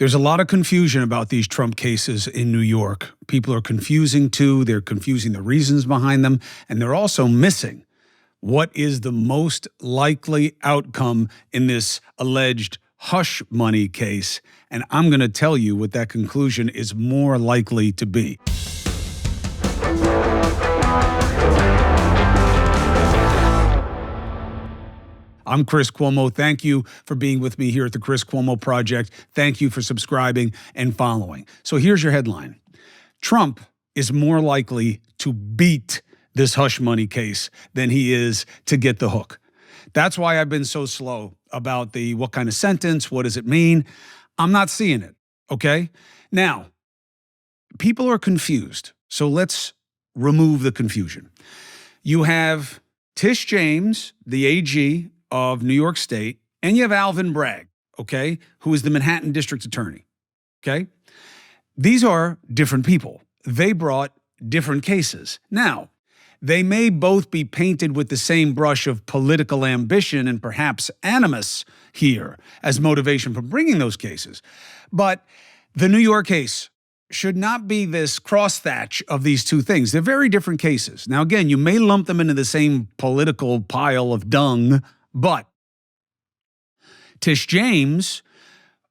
There's a lot of confusion about these Trump cases in New York. People are confusing too. They're confusing the reasons behind them. And they're also missing what is the most likely outcome in this alleged hush money case. And I'm going to tell you what that conclusion is more likely to be. I'm Chris Cuomo. Thank you for being with me here at the Chris Cuomo Project. Thank you for subscribing and following. So here's your headline. Trump is more likely to beat this hush money case than he is to get the hook. That's why I've been so slow about the what kind of sentence, what does it mean? I'm not seeing it, okay? Now, people are confused, so let's remove the confusion. You have Tish James, the AG of New York State, and you have Alvin Bragg, okay, who is the Manhattan District Attorney, okay? These are different people. They brought different cases. Now, they may both be painted with the same brush of political ambition and perhaps animus here as motivation for bringing those cases. But the New York case should not be this cross-thatch of these two things. They're very different cases. Now, again, you may lump them into the same political pile of dung, but Tish James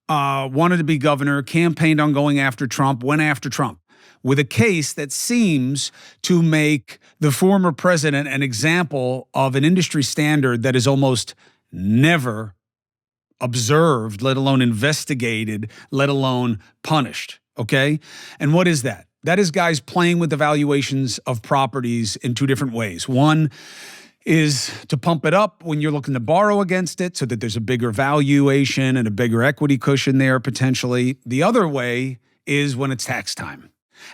wanted to be governor, campaigned on going after Trump, went after Trump with a case that seems to make the former president an example of an industry standard that is almost never observed, let alone investigated, let alone punished, okay? And what is that? That is guys playing with the valuations of properties in two different ways. One is to pump it up when you're looking to borrow against it so that there's a bigger valuation and a bigger equity cushion there potentially. The other way is when it's tax time.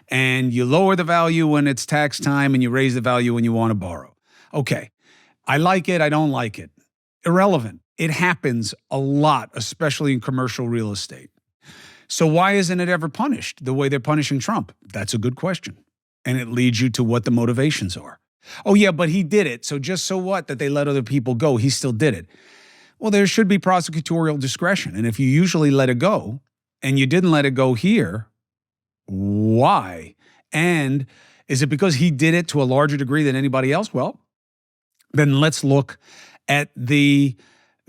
And you lower the value when it's tax time and you raise the value when you want to borrow. Okay, I like it, I don't like it. Irrelevant. It happens a lot, especially in commercial real estate. So why isn't it ever punished the way they're punishing Trump? That's a good question. And it leads you to what the motivations are. Oh yeah, but he did it. So just so what that they let other people go? He still did it. Well, there should be prosecutorial discretion. And if you usually let it go and you didn't let it go here, why? And is it because he did it to a larger degree than anybody else? Well, then let's look at the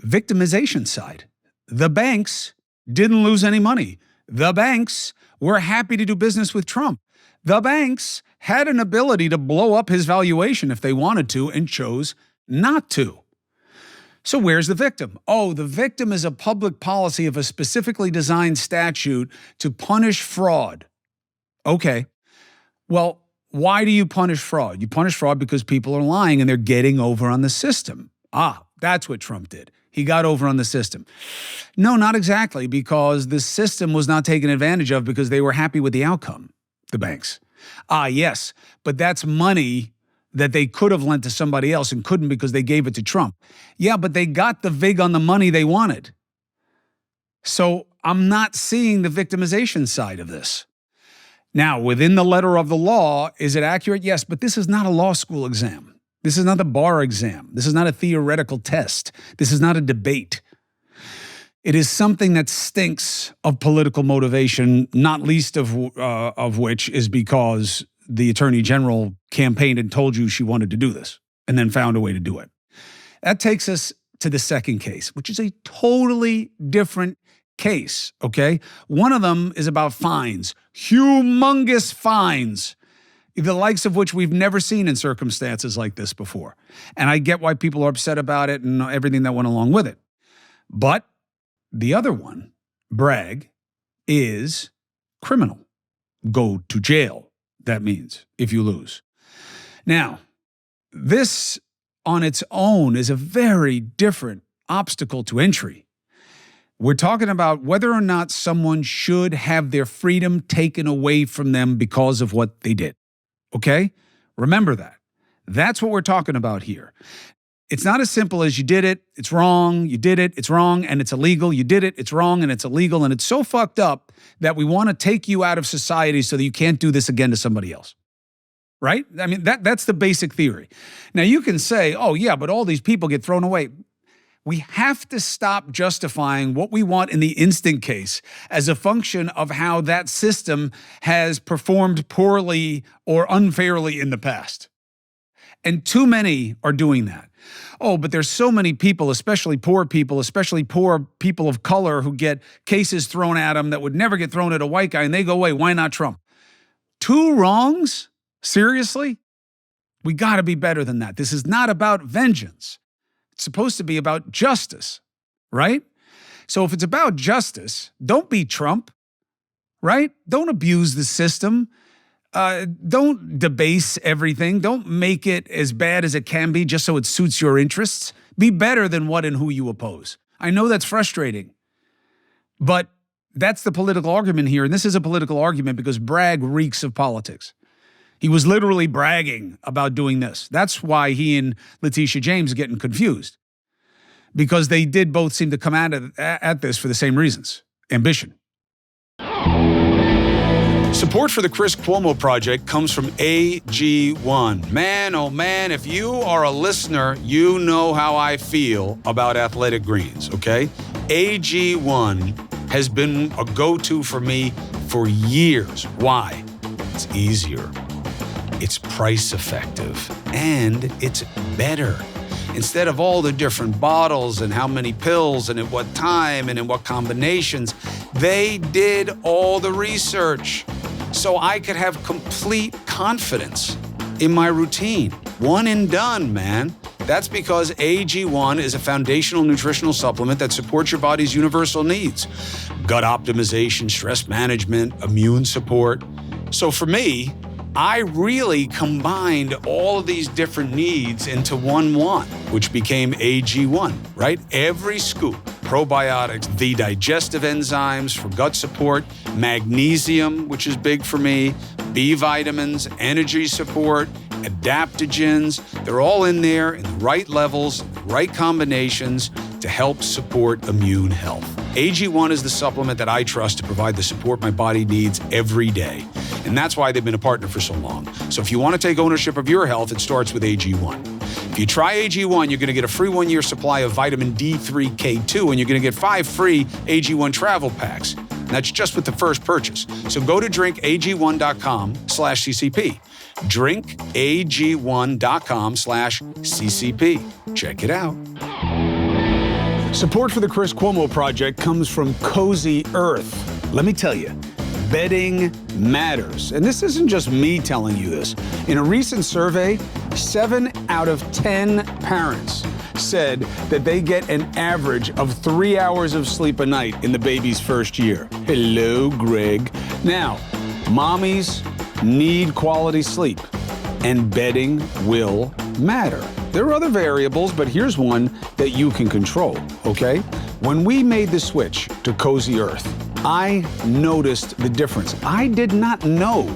victimization side. The banks didn't lose any money. The banks were happy to do business with Trump. The banks had an ability to blow up his valuation if they wanted to and chose not to. So where's the victim? Oh, the victim is a public policy of a specifically designed statute to punish fraud. Okay, well, why do you punish fraud? You punish fraud because people are lying and they're getting over on the system. Ah, that's what Trump did. He got over on the system. No, not exactly, because the system was not taken advantage of because they were happy with the outcome, the banks. Ah, yes, but that's money that they could have lent to somebody else and couldn't because they gave it to Trump. Yeah, but they got the vig on the money they wanted. So I'm not seeing the victimization side of this. Now, within the letter of the law, is it accurate? Yes, but this is not a law school exam. This is not the bar exam. This is not a theoretical test. This is not a debate. It is something that stinks of political motivation, not least of which is because the Attorney General campaigned and told you she wanted to do this and then found a way to do it. That takes us to the second case, which is a totally different case, okay? One of them is about fines, humongous fines, the likes of which we've never seen in circumstances like this before. And I get why people are upset about it and everything that went along with it. But the other one, Bragg, is criminal. Go to jail, that means, if you lose. Now, this on its own is a very different obstacle to entry. We're talking about whether or not someone should have their freedom taken away from them because of what they did. Okay? Remember that. That's what we're talking about here. It's not as simple as you did it, it's wrong, you did it, it's wrong, and it's illegal, you did it, it's wrong, and it's illegal, and it's so fucked up that we want to take you out of society so that you can't do this again to somebody else. Right? I mean, that's the basic theory. Now, you can say, oh, yeah, but all these people get thrown away. We have to stop justifying what we want in the instant case as a function of how that system has performed poorly or unfairly in the past. And too many are doing that. Oh, but there's so many people, especially poor people of color, who get cases thrown at them that would never get thrown at a white guy, and they go away. Why not Trump? Two wrongs? Seriously? We got to be better than that. This is not about vengeance. It's supposed to be about justice, right? So if it's about justice, don't be Trump, right? Don't abuse the system. Don't debase everything. Don't make it as bad as it can be just so it suits your interests. Be better than what and who you oppose. I know that's frustrating, but that's the political argument here. And this is a political argument because brag reeks of politics. He was literally bragging about doing this. That's why he and Letitia James are getting confused, because they did both seem to come at this for the same reasons: ambition. Support for the Chris Cuomo Project comes from AG1. Man, oh man, if you are a listener, you know how I feel about athletic greens, okay? AG1 has been a go-to for me for years. Why? It's easier, it's price effective, and it's better. Instead of all the different bottles and how many pills and at what time and in what combinations, they did all the research so I could have complete confidence in my routine. One and done, man. That's because AG1 is a foundational nutritional supplement that supports your body's universal needs: gut optimization, stress management, immune support. So for me, I really combined all of these different needs into one, which became AG1, right? Every scoop: probiotics, the digestive enzymes for gut support, magnesium, which is big for me, B vitamins, energy support, adaptogens. They're all in there in the right levels, the right combinations to help support immune health. AG1 is the supplement that I trust to provide the support my body needs every day. And that's why they've been a partner for so long. So if you want to take ownership of your health, it starts with AG1. If you try AG1, you're going to get a free 1-year supply of vitamin D3K2, and you're going to get 5 free AG1 travel packs. And that's just with the first purchase. So go to drinkag1.com/CCP. drinkag1.com/CCP. Check it out. Support for the Chris Cuomo Project comes from Cozy Earth. Let me tell you, bedding matters. And this isn't just me telling you this. In a recent survey, 7 out of 10 parents said that they get an average of 3 hours of sleep a night in the baby's first year. Hello, Greg. Now, mommies need quality sleep, and bedding will matter. There are other variables, but here's one that you can control, okay? When we made the switch to Cozy Earth, I noticed the difference. I did not know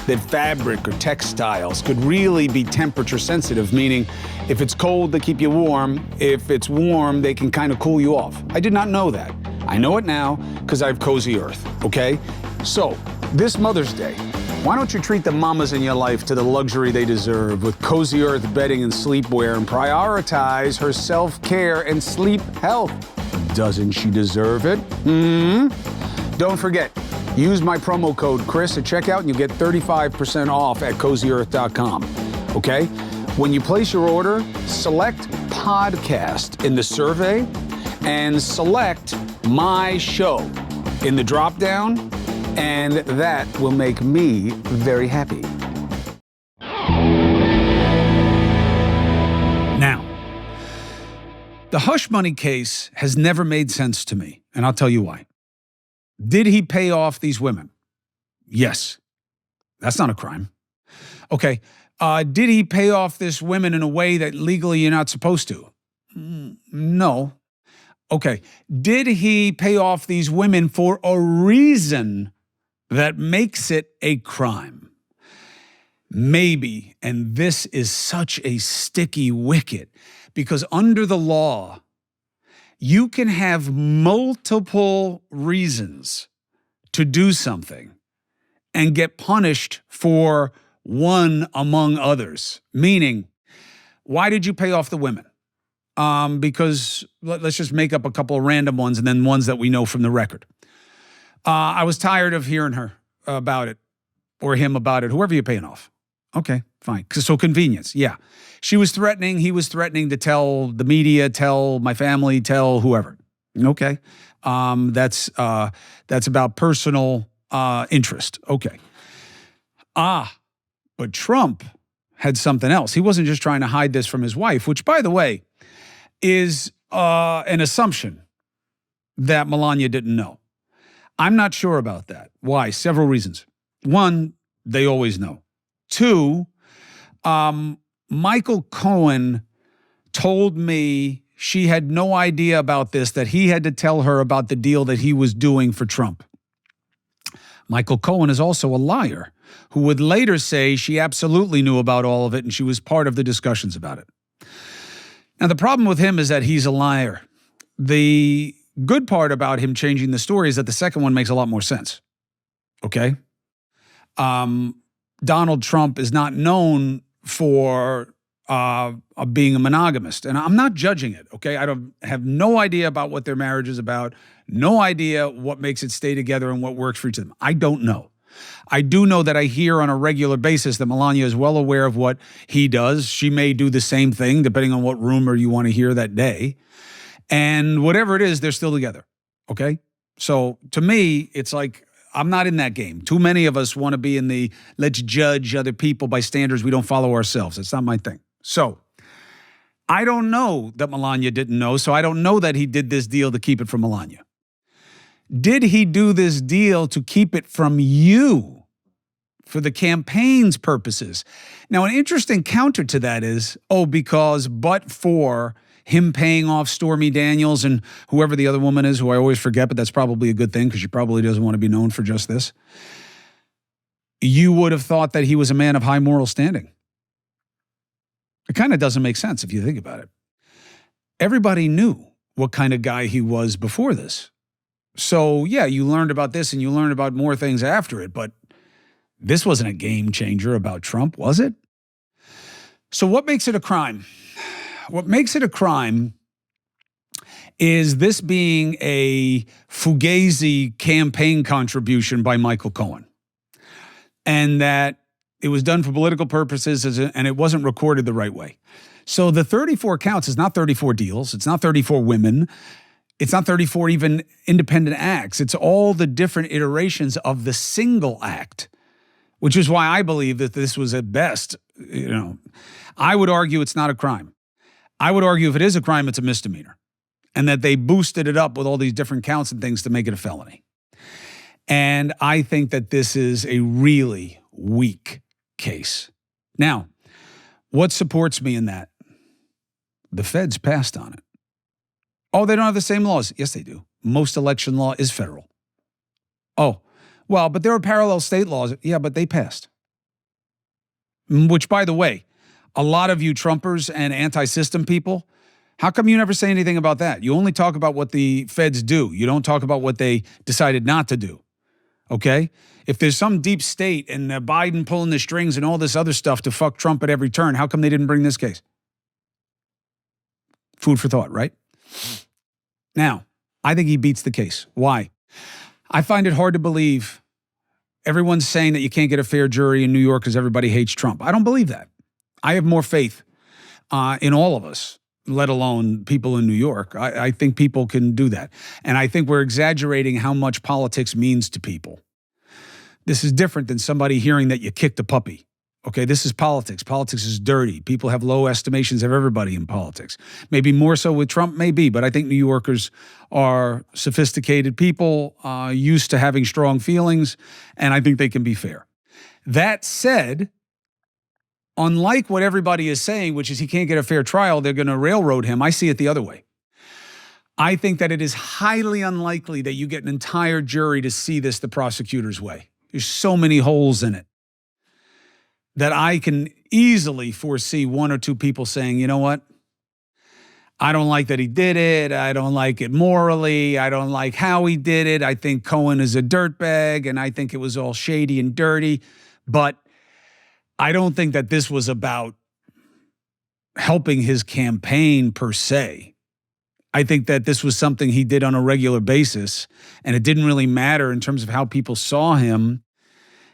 that fabric or textiles could really be temperature sensitive, meaning if it's cold, they keep you warm. If it's warm, they can kind of cool you off. I did not know that. I know it now because I have Cozy Earth, okay? So, this Mother's Day, why don't you treat the mamas in your life to the luxury they deserve with Cozy Earth bedding and sleepwear, and prioritize her self-care and sleep health? Doesn't she deserve it? Don't forget, use my promo code Chris at checkout and you get 35% off at CozyEarth.com, okay? When you place your order, select podcast in the survey and select my show in the drop-down, and that will make me very happy. Now, the hush money case has never made sense to me, and I'll tell you why. Did he pay off these women? Yes. That's not a crime. Okay. Did he pay off this women in a way that legally you're not supposed to? No. Okay. Did he pay off these women for a reason that makes it a crime? Maybe. And this is such a sticky wicket, because under the law, you can have multiple reasons to do something and get punished for one among others. Meaning, why did you pay off the women? because let's just make up a couple of random ones and then ones that we know from the record. I was tired of hearing her about it or him about it, whoever you're paying off. Okay, fine. So convenience, yeah. She was threatening, he was threatening to tell the media, tell my family, tell whoever. Okay, that's about personal interest. Okay. But Trump had something else. He wasn't just trying to hide this from his wife, which, by the way, is an assumption that Melania didn't know. I'm not sure about that. Why? Several reasons. One, they always know. Two, Michael Cohen told me she had no idea about this, that he had to tell her about the deal that he was doing for Trump. Michael Cohen is also a liar who would later say she absolutely knew about all of it and she was part of the discussions about it. Now, the problem with him is that he's a liar. The good part about him changing the story is that the second one makes a lot more sense. Okay? Donald Trump is not known for being a monogamist. And I'm not judging it, okay? I have no idea about what their marriage is about, no idea what makes it stay together and what works for each of them. I don't know. I do know that I hear on a regular basis that Melania is well aware of what he does. She may do the same thing, depending on what rumor you want to hear that day. And whatever it is, they're still together, okay? So to me, it's like, I'm not in that game. Too many of us want to be in the let's judge other people by standards we don't follow ourselves. It's not my thing. So I don't know that Melania didn't know, so I don't know that he did this deal to keep it from Melania. Did he do this deal to keep it from you for the campaign's purposes? Now, an interesting counter to that is, because but for him paying off Stormy Daniels and whoever the other woman is, who I always forget, but that's probably a good thing because she probably doesn't want to be known for just this, you would have thought that he was a man of high moral standing. It kind of doesn't make sense if you think about it. Everybody knew what kind of guy he was before this. So, yeah, you learned about this and you learned about more things after it, but this wasn't a game changer about Trump, was it? So what makes it a crime? What makes it a crime is this being a fugazi campaign contribution by Michael Cohen, and that it was done for political purposes and it wasn't recorded the right way. So the 34 counts is not 34 deals. It's not 34 women. It's not 34 even independent acts. It's all the different iterations of the single act, which is why I believe that this was at best, I would argue it's not a crime. I would argue if it is a crime, it's a misdemeanor, and that they boosted it up with all these different counts and things to make it a felony. And I think that this is a really weak case. Now, what supports me in that? The feds passed on it. Oh, they don't have the same laws. Yes, they do. Most election law is federal. Oh, well, but there are parallel state laws. Yeah, but they passed. Which, by the way, a lot of you Trumpers and anti-system people, how come you never say anything about that? You only talk about what the feds do. You don't talk about what they decided not to do. Okay? If there's some deep state and Biden pulling the strings and all this other stuff to fuck Trump at every turn, how come they didn't bring this case? Food for thought, right? Now, I think he beats the case. Why? I find it hard to believe everyone's saying that you can't get a fair jury in New York because everybody hates Trump. I don't believe that. I have more faith in all of us, let alone people in New York. I think people can do that. And I think we're exaggerating how much politics means to people. This is different than somebody hearing that you kicked a puppy. Okay, this is politics. Politics is dirty. People have low estimations of everybody in politics. Maybe more so with Trump, maybe, but I think New Yorkers are sophisticated people, used to having strong feelings, and I think they can be fair. That said, unlike what everybody is saying, which is he can't get a fair trial, they're going to railroad him, I see it the other way. I think that it is highly unlikely that you get an entire jury to see this the prosecutor's way. There's so many holes in it that I can easily foresee one or two people saying, you know what? I don't like that he did it. I don't like it morally. I don't like how he did it. I think Cohen is a dirtbag, and I think it was all shady and dirty. But I don't think that this was about helping his campaign per se. I think that this was something he did on a regular basis, and it didn't really matter in terms of how people saw him.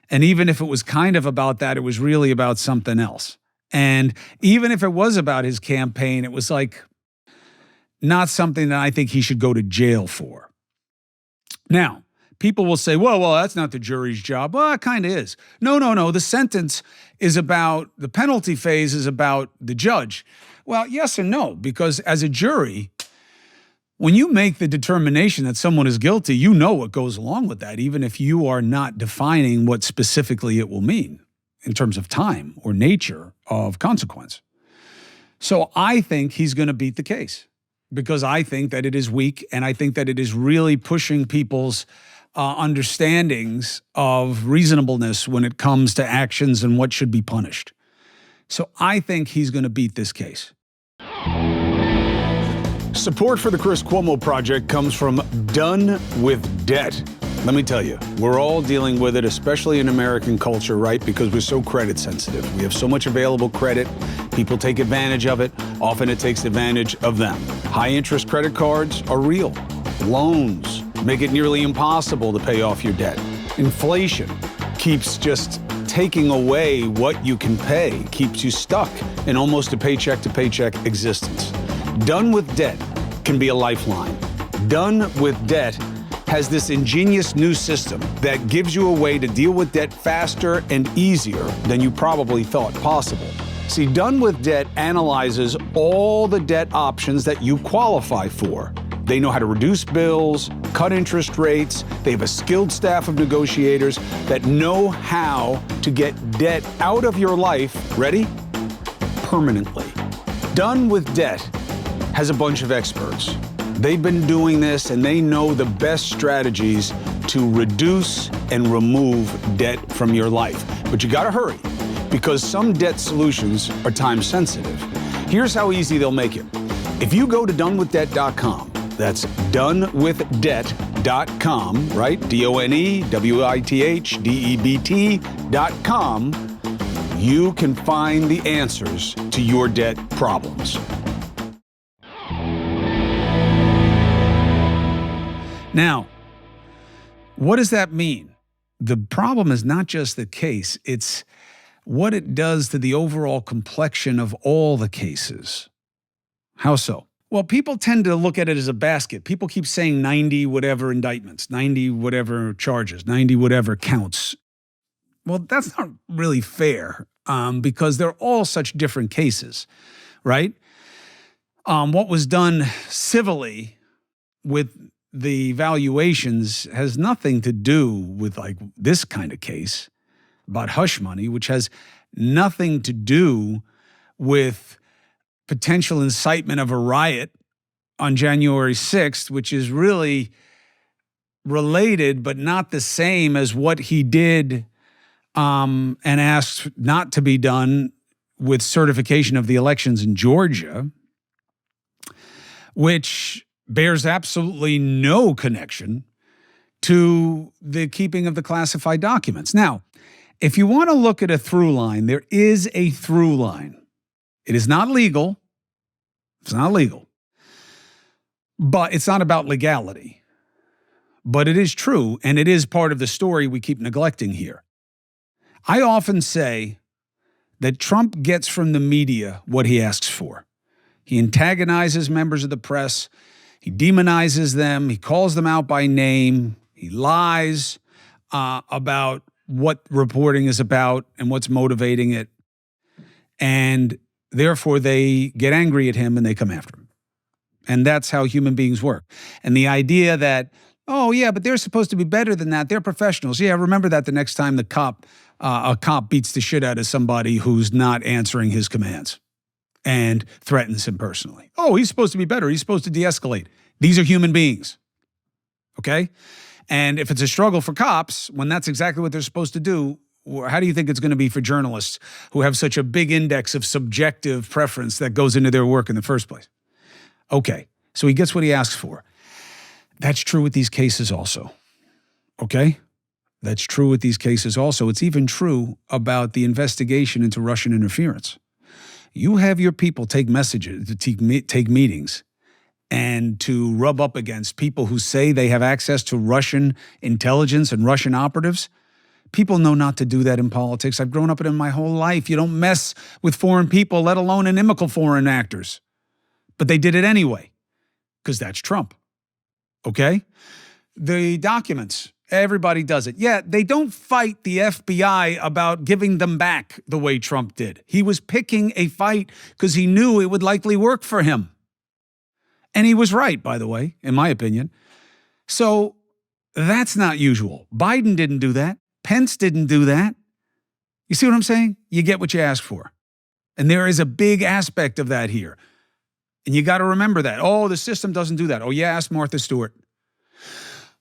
And even if it was kind of about that, it was really about something else. And even if it was about his campaign, it was like not something that I think he should go to jail for. Now, people will say, well, that's not the jury's job. Well, it kind of is. No. The sentence is about, the penalty phase is about the judge. Well, yes and no, because as a jury, when you make the determination that someone is guilty, you know what goes along with that, even if you are not defining what specifically it will mean in terms of time or nature of consequence. So I think he's going to beat the case because I think that it is weak, and I think that it is really pushing people's understandings of reasonableness when it comes to actions and what should be punished. So I think he's going to beat this case. Support for the Chris Cuomo Project comes from Done with Debt. Let me tell you, we're all dealing with it, especially in American culture, right? Because we're so credit sensitive. We have so much available credit. People take advantage of it. Often it takes advantage of them. High interest credit cards are real. Loans make it nearly impossible to pay off your debt. Inflation keeps just taking away what you can pay, keeps you stuck in almost a paycheck to paycheck existence. Done with Debt can be a lifeline. Done with Debt has this ingenious new system that gives you a way to deal with debt faster and easier than you probably thought possible. See, Done with Debt analyzes all the debt options that you qualify for. They know how to reduce bills, cut interest rates. They have a skilled staff of negotiators that know how to get debt out of your life, ready? Permanently. Done with Debt has a bunch of experts. They've been doing this, and they know the best strategies to reduce and remove debt from your life. But you gotta hurry, because some debt solutions are time sensitive. Here's how easy they'll make it. If you go to donewithdebt.com, that's donewithdebt.com, right? donewithdebt.com, you can find the answers to your debt problems. Now, what does that mean? The problem is not just the case, it's what it does to the overall complexion of all the cases. How so? Well, people tend to look at it as a basket. People keep saying 90 whatever indictments, 90 whatever charges, 90 whatever counts. Well, that's not really fair because they're all such different cases, right? What was done civilly with the valuations has nothing to do with like this kind of case about hush money, which has nothing to do with potential incitement of a riot on January 6th, which is really related but not the same as what he did and asked not to be done with certification of the elections in Georgia, which bears absolutely no connection to the keeping of the classified documents. Now, if you want to look at a through line, there is a through line. It is not legal. It's not legal. But it's not about legality. But it is true, and it is part of the story we keep neglecting here. I often say that Trump gets from the media what he asks for. He antagonizes members of the press. He demonizes them. He calls them out by name. He lies about what reporting is about and what's motivating it. And therefore, they get angry at him and they come after him. And that's how human beings work. And the idea that, oh, yeah, but they're supposed to be better than that. They're professionals. Yeah, remember that the next time a cop beats the shit out of somebody who's not answering his commands and threatens him personally. Oh, he's supposed to be better. He's supposed to de-escalate. These are human beings, okay? And if it's a struggle for cops, when that's exactly what they're supposed to do, how do you think it's going to be for journalists who have such a big index of subjective preference that goes into their work in the first place? Okay, so he gets what he asks for. That's true with these cases also, okay? That's true with these cases also. It's even true about the investigation into Russian interference. You have your people take messages, to take meetings, and to rub up against people who say they have access to Russian intelligence and Russian operatives. People know not to do that in politics. I've grown up in it my whole life. You don't mess with foreign people, let alone inimical foreign actors. But they did it anyway, because that's Trump. Okay? The documents, everybody does it. Yeah, they don't fight the FBI about giving them back the way Trump did. He was picking a fight because he knew it would likely work for him. And he was right, by the way, in my opinion. So that's not usual. Biden didn't do that. Pence didn't do that. You see what I'm saying? You get what you ask for. And there is a big aspect of that here. And you got to remember that. Oh, the system doesn't do that. Oh, yeah, ask Martha Stewart.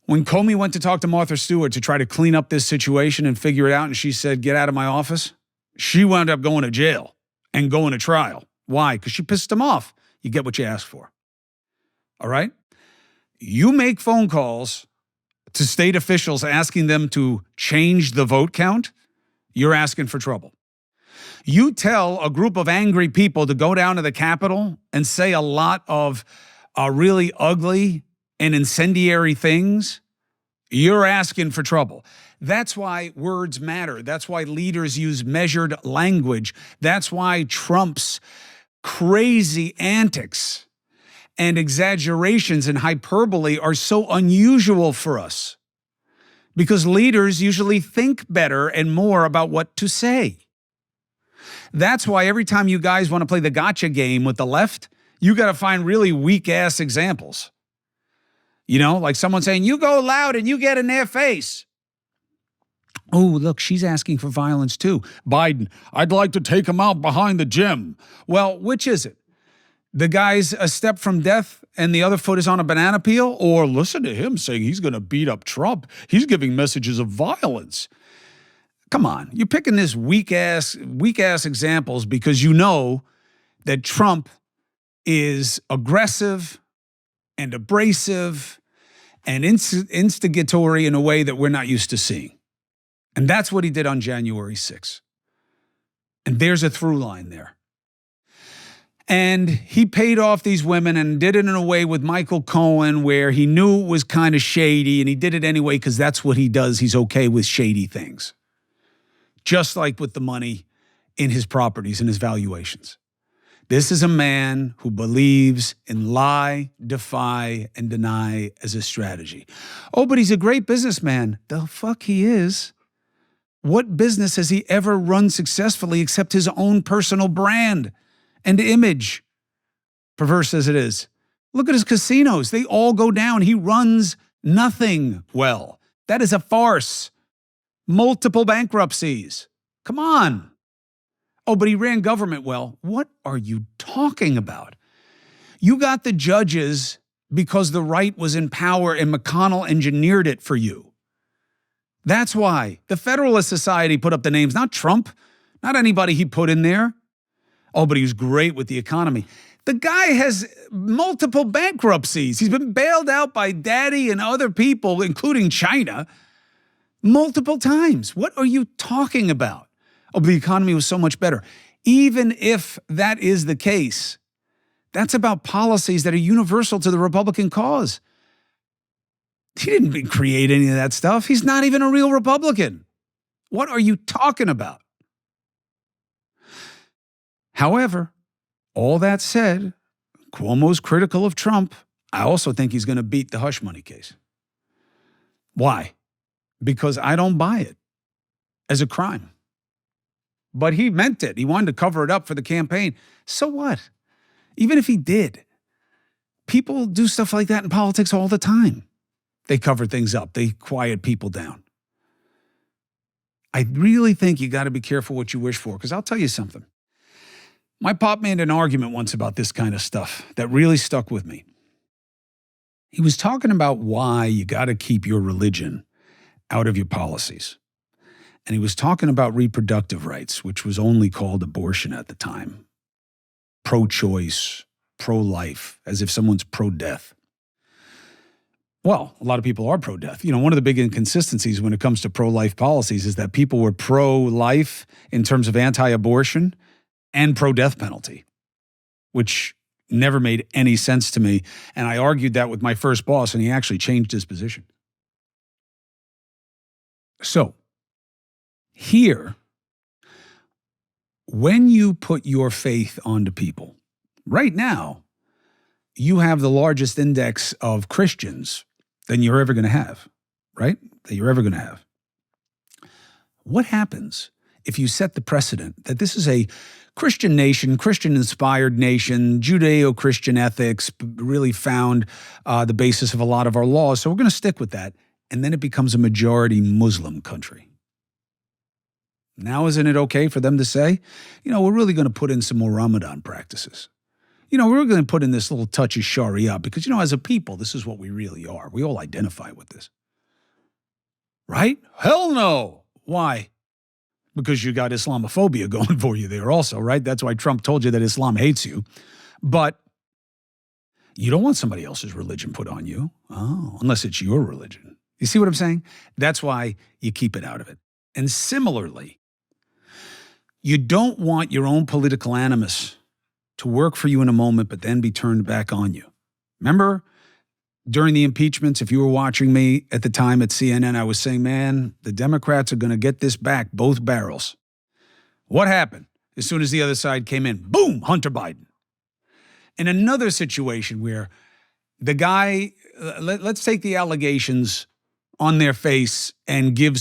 When Comey went to talk to Martha Stewart to try to clean up this situation and figure it out, and she said, get out of my office, she wound up going to jail and going to trial. Why? Because she pissed him off. You get what you ask for. All right? You make phone calls to state officials asking them to change the vote count, you're asking for trouble. You tell a group of angry people to go down to the Capitol and say a lot of really ugly and incendiary things, you're asking for trouble. That's why words matter. That's why leaders use measured language. That's why Trump's crazy antics and exaggerations and hyperbole are so unusual for us, because leaders usually think better and more about what to say. That's why every time you guys want to play the gotcha game with the left, you got to find really weak-ass examples. You know, like someone saying, you go loud and you get in their face. Oh, look, she's asking for violence too. Biden, I'd like to take him out behind the gym. Well, which is it? The guy's a step from death and the other foot is on a banana peel? Or listen to him saying he's going to beat up Trump. He's giving messages of violence. Come on, you're picking this weak-ass examples because you know that Trump is aggressive and abrasive and instigatory in a way that we're not used to seeing. And that's what he did on January 6th. And there's a through line there. And he paid off these women and did it in a way with Michael Cohen where he knew it was kind of shady, and he did it anyway because that's what he does. He's okay with shady things. Just like with the money in his properties and his valuations. This is a man who believes in lie, defy, and deny as a strategy. Oh, but he's a great businessman. The fuck he is. What business has he ever run successfully except his own personal brand and image? Perverse as it is. Look at his casinos. They all go down. He runs nothing well. That is a farce. Multiple bankruptcies. Come on. Oh, but he ran government well. What are you talking about? You got the judges because the right was in power and McConnell engineered it for you. That's why. The Federalist Society put up the names, not Trump, not anybody he put in there. Oh, but he was great with the economy. The guy has multiple bankruptcies. He's been bailed out by daddy and other people, including China, multiple times. What are you talking about? Oh, but the economy was so much better. Even if that is the case, that's about policies that are universal to the Republican cause. He didn't create any of that stuff. He's not even a real Republican. What are you talking about? However, all that said, Cuomo's critical of Trump. I also think he's going to beat the hush money case. Why? Because I don't buy it as a crime. But he meant it. He wanted to cover it up for the campaign. So what? Even if he did, people do stuff like that in politics all the time. They cover things up. They quiet people down. I really think you got to be careful what you wish for, because I'll tell you something. My pop made an argument once about this kind of stuff that really stuck with me. He was talking about why you got to keep your religion out of your policies. And he was talking about reproductive rights, which was only called abortion at the time. Pro-choice, pro-life, as if someone's pro-death. Well, a lot of people are pro-death. You know, one of the big inconsistencies when it comes to pro-life policies is that people were pro-life in terms of anti-abortion, and pro-death penalty, which never made any sense to me. And I argued that with my first boss, and he actually changed his position. So here, when you put your faith onto people, right now, you have the largest index of Christians than you're ever going to have, right? That you're ever going to have. What happens if you set the precedent that this is a Christian nation, Christian-inspired nation, Judeo-Christian ethics really found the basis of a lot of our laws, so we're going to stick with that, and then it becomes a majority Muslim country. Now, isn't it okay for them to say, we're really going to put in some more Ramadan practices? We're going to put in this little touch of Sharia because, as a people, this is what we really are. We all identify with this. Right? Hell no. Why? Because you got Islamophobia going for you there also, right? That's why Trump told you that Islam hates you. But you don't want somebody else's religion put on you. Oh, unless it's your religion. You see what I'm saying? That's why you keep it out of it. And similarly, you don't want your own political animus to work for you in a moment, but then be turned back on you. Remember, during the impeachments, if you were watching me at the time at CNN, I was saying, man, the Democrats are going to get this back, both barrels. What happened? As soon as the other side came in, boom, Hunter Biden. In another situation where the guy, let's take the allegations on their face and give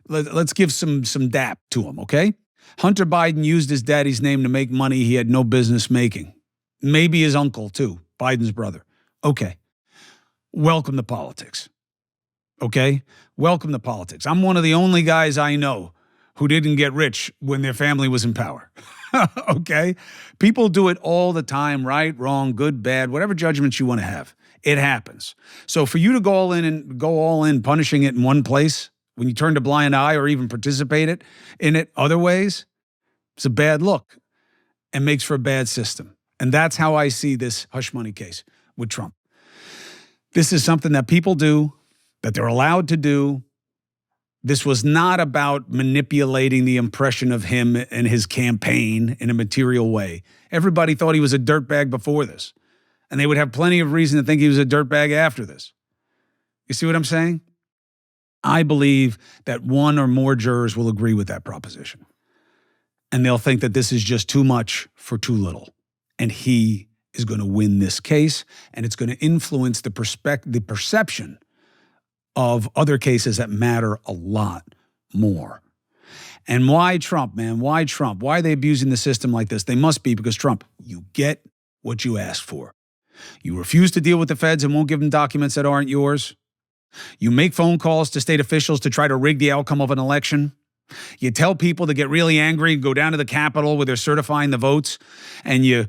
let's give some dap to him, okay? Hunter Biden used his daddy's name to make money he had no business making. Maybe his uncle, too, Biden's brother. Okay. Welcome to politics. Okay? Welcome to politics. I'm one of the only guys I know who didn't get rich when their family was in power. Okay? People do it all the time, right, wrong, good, bad, whatever judgments you want to have. It happens. So for you to go all in punishing it in one place, when you turn a blind eye or even participate in it other ways, it's a bad look and makes for a bad system. And that's how I see this hush money case with Trump. This is something that people do, that they're allowed to do. This was not about manipulating the impression of him and his campaign in a material way. Everybody thought he was a dirtbag before this, and they would have plenty of reason to think he was a dirtbag after this. You see what I'm saying? I believe that one or more jurors will agree with that proposition. And they'll think that this is just too much for too little. And he is going to win this case, and it's going to influence the perception of other cases that matter a lot more. And why Trump, man? Why Trump? Why are they abusing the system like this? They must be because Trump, you get what you asked for. You refuse to deal with the feds and won't give them documents that aren't yours. You make phone calls to state officials to try to rig the outcome of an election. You tell people to get really angry and go down to the Capitol where they're certifying the votes, and you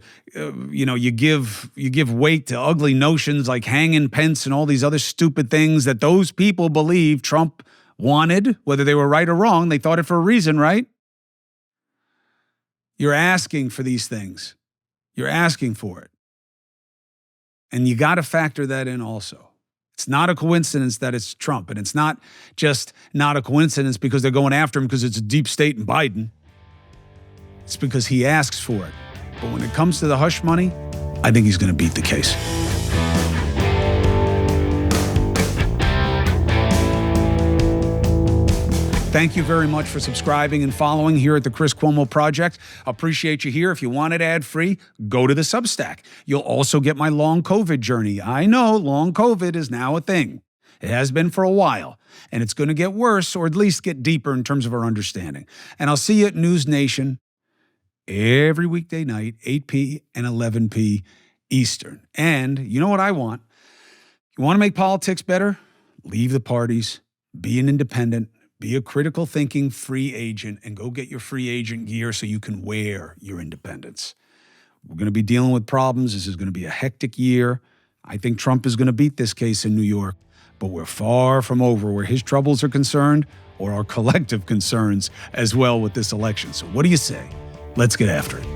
give weight to ugly notions like hanging Pence and all these other stupid things that those people believe Trump wanted, whether they were right or wrong. They thought it for a reason, right? You're asking for these things. You're asking for it. And you got to factor that in also. It's not a coincidence that it's Trump, and it's not just not a coincidence because they're going after him because it's a deep state in Biden. It's because he asks for it. But when it comes to the hush money, I think he's going to beat the case. Thank you very much for subscribing and following here at the Chris Cuomo Project. Appreciate you here. If you want it ad-free, go to the Substack. You'll also get my long COVID journey. I know long COVID is now a thing. It has been for a while, and it's going to get worse or at least get deeper in terms of our understanding. And I'll see you at News Nation every weekday night, 8 p. and 11 p. Eastern. And you know what I want? You want to make politics better? Leave the parties, be an independent, be a critical thinking free agent, and go get your free agent gear so you can wear your independence. We're going to be dealing with problems. This is going to be a hectic year. I think Trump is going to beat this case in New York, but we're far from over where his troubles are concerned or our collective concerns as well with this election. So what do you say? Let's get after it.